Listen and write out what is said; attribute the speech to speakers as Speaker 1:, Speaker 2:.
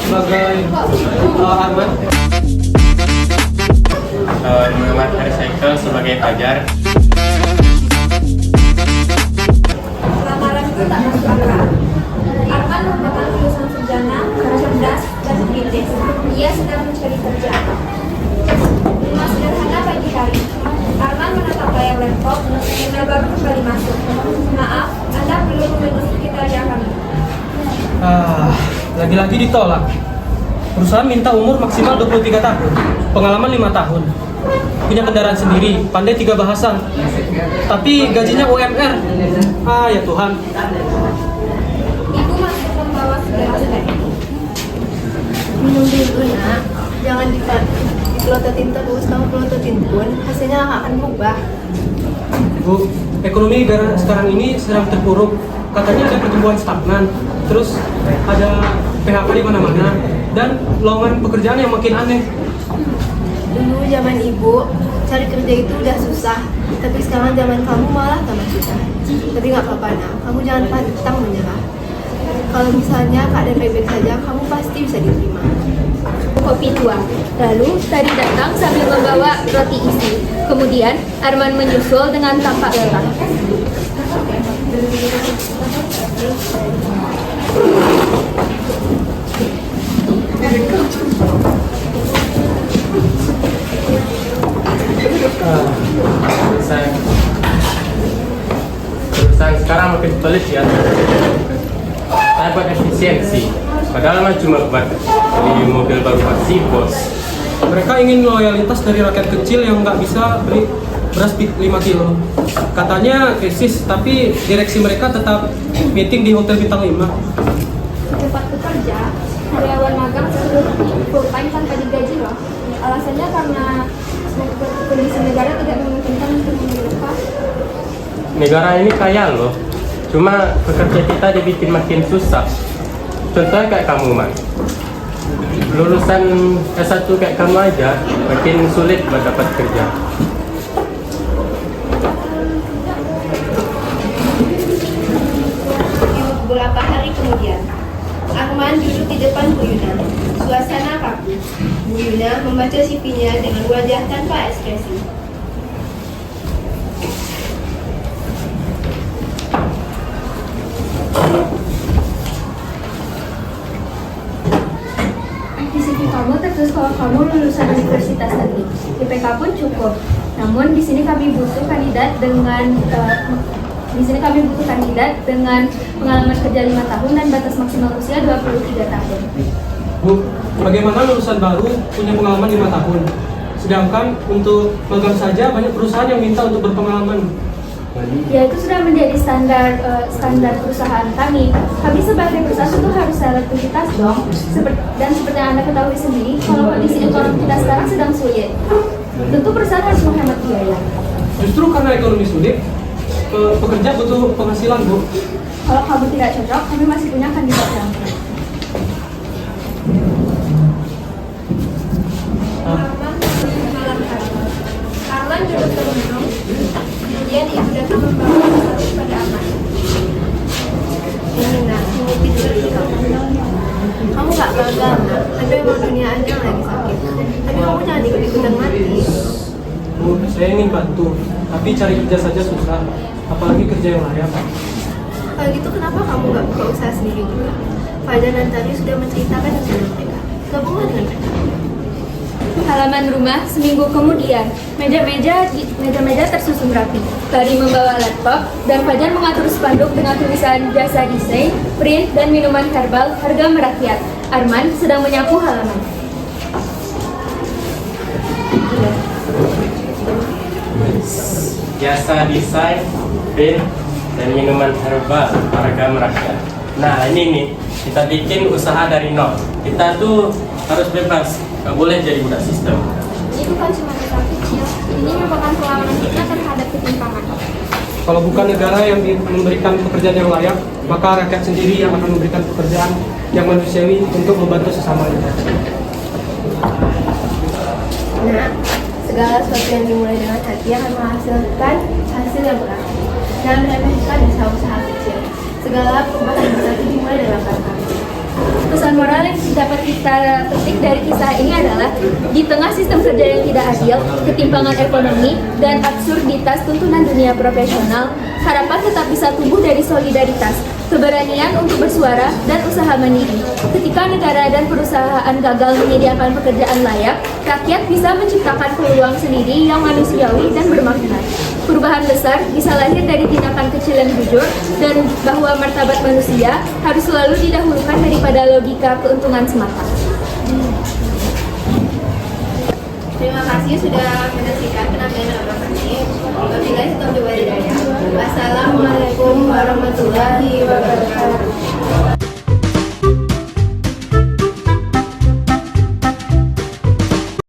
Speaker 1: sebagai Arman.
Speaker 2: Muhammad Recycle sebagai Fajar.
Speaker 3: Lamaran itu tak masuk akal. Arman merupakan lulusan sarjana, cerdas, dan kritis. Ia sedang mencari kerja. Rumah sederhana pagi hari. Arman menatap layar laptop yang baru kembali masuk. Maaf, Anda belum memenuhi kriteria kami.
Speaker 1: Lagi-lagi ditolak. Perusahaan minta umur maksimal 23 tahun, pengalaman 5 tahun, punya kendaraan sendiri, pandai 3 bahasa. Tapi gajinya UMR. Ya Tuhan.
Speaker 3: Ibu masih membawa segelas teh.
Speaker 4: Minum dulu nak, jangan dipelototin terus. Kamu pelototin pun hasilnya akan berubah.
Speaker 1: Bu, ekonomi negara sekarang ini sedang terpuruk. Katanya ada pertumbuhan stagnan, terus ada PHK di mana-mana, dan lowongan pekerjaan yang makin aneh.
Speaker 4: Dulu zaman ibu cari kerja itu udah susah, tapi sekarang zaman kamu malah tambah susah. Tapi nggak apa-apa nak, kamu jangan pantang menyerah. Kalau misalnya keadaan baik-baik saja, kamu pasti bisa diterima.
Speaker 5: Kopi tuang. Lalu tadi datang sambil membawa roti isi. Kemudian Arman menyusul dengan tampak lelah.
Speaker 2: Perusahaan sekarang makin pelit ya. Saya buat efisiensi, padahal mah cuma buat beli mobil baru pasti bos.
Speaker 1: Mereka ingin loyalitas dari rakyat kecil yang nggak bisa beli beras 5 kilo. Katanya krisis, tapi direksi mereka tetap meeting di hotel bintang 5.
Speaker 3: Tempat bekerja, karyawan magang seluruh full time tanpa digaji loh. Alasannya karena kondisi negara tidak memungkinkan untuk membeli upah.
Speaker 2: Negara ini kaya loh, cuma pekerja kita dibikin makin susah. Contohnya kayak kamu man, lulusan S1 kayak kamu aja makin sulit buat dapat kerja.
Speaker 4: Beberapa hari kemudian, Arman duduk di depan Bu Yuna. Suasana kaku. Bu Yuna membaca CV-nya dengan wajah tanpa ekspresi.
Speaker 5: Di CV kamu tertulis kalau kamu lulusan universitas negeri. IPK pun cukup. Namun di sini kami butuh kandidat dengan pengalaman kerja 5 tahun dan batas maksimal usia 23 tahun.
Speaker 1: Bu, bagaimana lulusan baru punya pengalaman 5 tahun? Sedangkan untuk magang saja banyak perusahaan yang minta untuk berpengalaman.
Speaker 5: Ya, itu sudah menjadi standar perusahaan kami. Kami sebagai perusahaan itu harus selektivitas dong. Dan seperti yang Anda ketahui sendiri, kalau kondisi ekonomi kita sekarang sedang sulit, tentu perusahaan harus menghemat biaya.
Speaker 1: Justru karena ekonomi sulit, pekerja butuh penghasilan, Bu.
Speaker 5: Kalau kamu tidak cocok, kami masih punya kandidat yang lain.
Speaker 3: Arman duduk termenung, kemudian ibu datang membawa sesuatu pada Arman.
Speaker 4: Ini nak, ini pinter kamu. Kamu nggak gagal nak, tapi emang dunia aja yang lagi sakit. Tapi kamu jangan ikut-ikutan mati.
Speaker 1: Bu, saya ingin bantu, tapi cari kerja saja susah, apalagi kerja yang layak.
Speaker 4: Kalau gitu kenapa kamu nggak buka usaha sendiri juga? Fajar dan Tari sudah menceritakan hasil mereka. Gabunglah dengan mereka.
Speaker 5: Halaman rumah seminggu kemudian, meja-meja tersusun rapi. Tari membawa laptop dan Fajar mengatur spanduk dengan tulisan jasa desain, print, dan minuman herbal harga merakyat. Arman sedang menyapu halaman.
Speaker 2: Jasa desain, print, dan minuman herbal harga merakyat. Nah ini nih, kita bikin usaha dari nol. Kita tuh harus bebas, nggak boleh jadi budak sistem.
Speaker 3: Ini bukan cuma usaha kecil, ini merupakan perlawanan kita terhadap ketimpangan.
Speaker 1: Kalau bukan negara yang memberikan pekerjaan yang layak, maka rakyat sendiri yang akan memberikan pekerjaan yang manusiawi untuk membantu sesamanya.
Speaker 4: Nah, segala sesuatu yang dimulai dengan hati akan menghasilkan hasil yang berarti. Jangan meremehkan usaha-usaha kecil. Segala perubahan besar itu dimulai dari langkah kaki.
Speaker 5: Pesan moral yang dapat kita petik dari kisah ini adalah di tengah sistem kerja yang tidak adil, ketimpangan ekonomi, dan absurditas tuntunan dunia profesional, harapan tetap bisa tumbuh dari solidaritas, keberanian untuk bersuara, dan usaha mandiri. Ketika negara dan perusahaan gagal menyediakan pekerjaan layak, rakyat bisa menciptakan peluang sendiri yang manusiawi dan bermakna. Perubahan besar bisa lahir dari tindakan kecil yang jujur, dan bahwa martabat manusia harus selalu didahulukan daripada logika keuntungan semata.
Speaker 4: Terima kasih sudah menyaksikan penampilan Abang Kasih. Wabillahi taufiq wal hidayah. Wassalamualaikum warahmatullahi wabarakatuh.